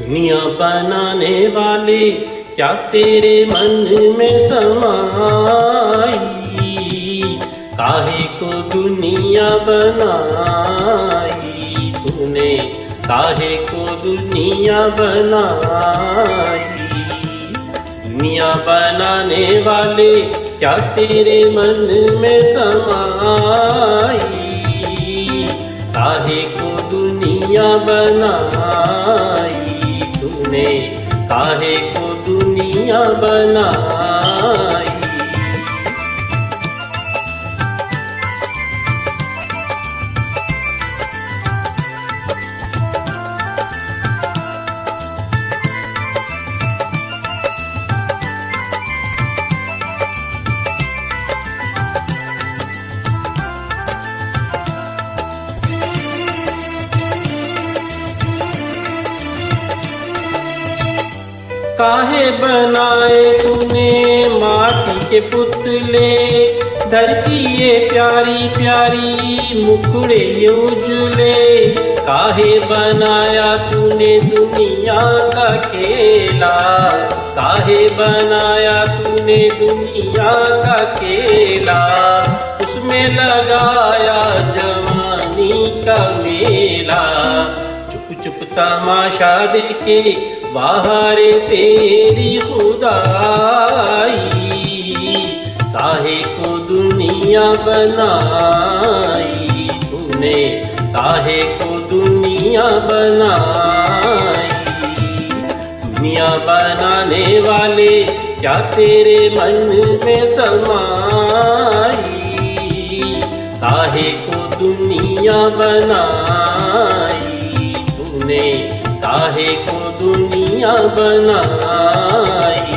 दुनिया बनाने वाले क्या तेरे मन में समाई, काहे को दुनिया बनाई तूने, काहे को दुनिया बनाई। दुनिया बनाने वाले क्या तेरे मन में समाई, काहे को दुनिया बनाई तूने, काहे को दुनिया बनाई। काहे बनाए तूने माटी के पुतले, धरती ये प्यारी प्यारी मुखड़े ये उजले। काहे बनाया तूने दुनिया का खेला, काहे बनाया तूने दुनिया का खेला। उसमें लगाया जवानी का मेला, चुप चुप तमाशा देखे बाहर तेरी खुदाई। काहे को दुनिया बनाई तूने, काहे को दुनिया बनाई। दुनिया बनाने वाले क्या तेरे मन में समाई, काहे को दुनिया बनाई तूने, काहे को दुनिया बनाई।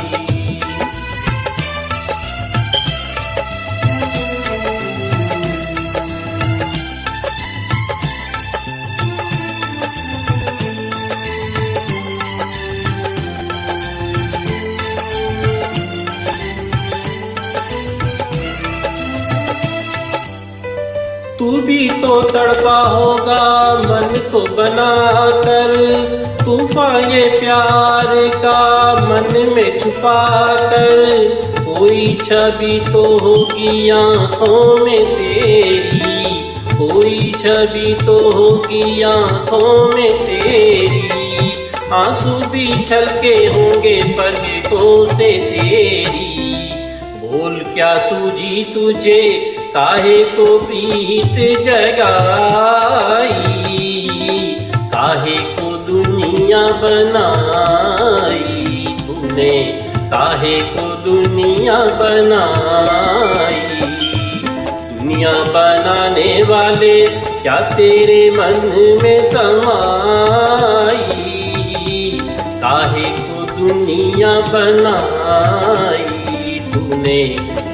तू भी तो तड़पा होगा मन को बनाकर, तूफान ये प्यार का मन में छुपा कर। कोई छवि तो होगी आँखों में तेरी, कोई छवि तो होगी आँखों में तेरी। आंसू भी छलके होंगे पलकों से तेरी। बोल क्या सूझी तुझे, काहे को प्रीत जगाई, काहे को दुनिया बनाई तूने, काहे को दुनिया बनाई। दुनिया बनाने वाले क्या तेरे मन में समाई, काहे को दुनिया बनाई तूने,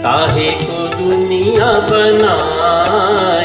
काहे को दुनिया बनाई।